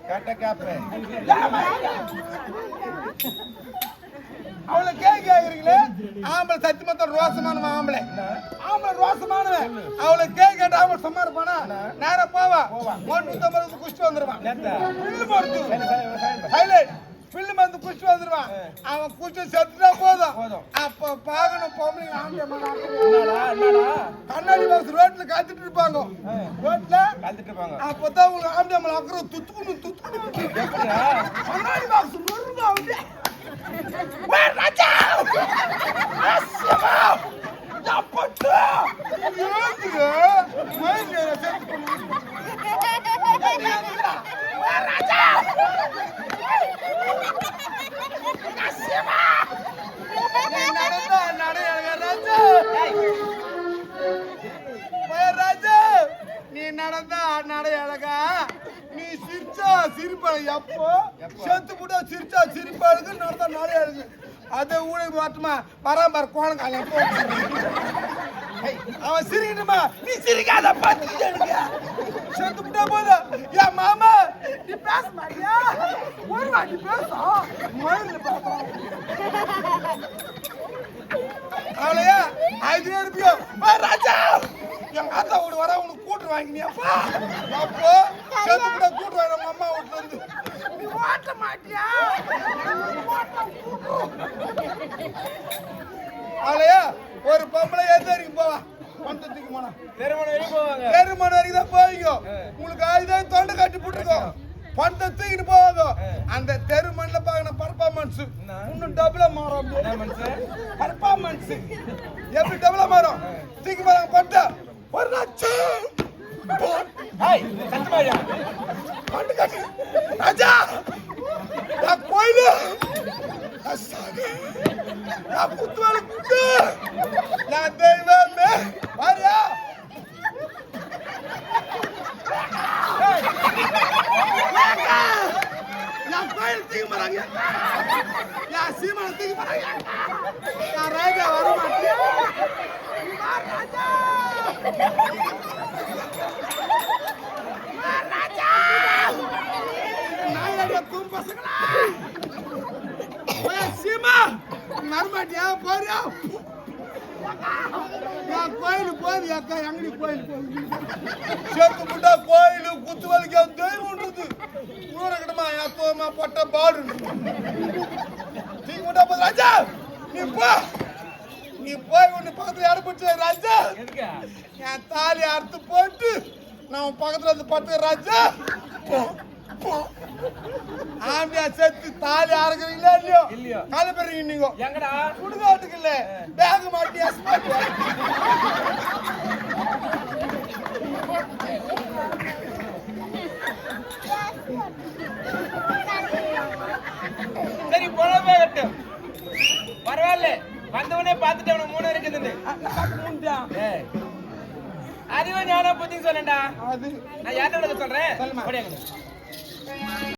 கேட்ட கேப்பேன். அவளை கேக்குறீங்களே ஆம்பளை சத்தியமத்த ரோசமானவன் ஆம்பளை ரோசமானவன் அவளை கேட்ட ஆம்பளை சும்மா இருப்பானா நேர போவா 150 குஷ்டி வந்துருவான் பில்லு மருந்து குஷ்டி வந்துருவான் அவன் குஷ்டி செத்துட்டா போதும் அப்ப பாக்கணும் பொம்பளை கண்ணாடி பாக்ஸ் ரோட்ல காத்துட்டு இருப்பாங்க அப்பதான் உங்களுக்கு ஆம்பளை அக்கறை துத்துக்கணும் கண்ணாடி பாக்ஸ் ராஜா நீ நடந்தா நடை அழகா நீ சிரிச்சா சிரிப்பா எப்போ செத்து போட்டா சிரிச்சா சிரிப்பாளுக்கு நடந்தா நடை அழகு அதை ஊழல் மாட்டுமா பராமர கோணங்கால அவன் சிரிக்கணுமா நீ சிரிக்காத பார்த்து செத்து போட்டா போதும் என் மாமா நீ பேச மாட்டியா ஒரு வாட்டி பேசும் மயில பார்த்தோம் அவளையா 5 ரூபாயோ ராஜா எங்க அத்தா வீடு வர உனக்கு கூட்டு வாங்கினியாப்பா அப்போ செத்து கூட கூட்டு வாங்க நம்ம அம்மா வீட்டுல இருந்து நீ ஓட்ட மாட்டியா அவளையா ஒரு பொம்பளை எந்த வரைக்கும் போவா பந்தத்துக்கு போனா தெருமணம் வரைக்கும் தான் போவீங்க உங்களுக்கு ஆயுதம் தொண்டை கட்டி போட்டுருக்கோம் பணத்தை தூக்கிட்டு போவாங்க அந்த தெரு மண்ணில் பாக்கணும் பர்ஃபார்மன்ஸ் இன்னும் டபுளா மாறும் பர்ஃபார்மன்ஸ் எப்படி டபுளா மாறும் தூக்கி போறாங்க பண்ட ஒரு லட்சம் பண்டு கட்டி ராஜா நான் கோயிலு நான் குத்துவேலை குத்து நான் தெய்வமே பாரியா நான் கோயில் தூக்கி போறாங்க நான் சீமான தூக்கி போறாங்க நான் ராஜா வர மாட்டேன் ராஜா ராஜா நான் தூம் பசங்களா சீமா மறமாட்டியா போறியா நான் கோயிலுக்கு போது அக்கா எங்கடி கோயிலுக்கு செத்து முட்டா கோயிலு குத்துவலிக்கு தெய்வம்ன்றது ஊரகடமா அத்தோமா பொட்ட பாடு தீக்கு முட்டா போது ராஜா நீ போய் ஒண்ணு பக்கத்துல யாரு பிடிச்ச ராஜா என் தாலி அறுத்து போட்டு நான் பக்கத்துல வந்து பட்டு ராஜா ஆம்பியா செத்து தாலி அறுக்கிறீங்களா இல்லையோ கால பெறீங்க நீங்க எங்கடா சுடுகாட்டுக்கு இல்ல பேக் மாட்டி சரி போலவே கட்டு பரவாயில்ல வந்தவனே பார்த்துட்டு அவனை 3 இருக்குது அறிவை ஞான புத்தி சொல்லண்டா நான் யார்கிட்ட சொல்றேன்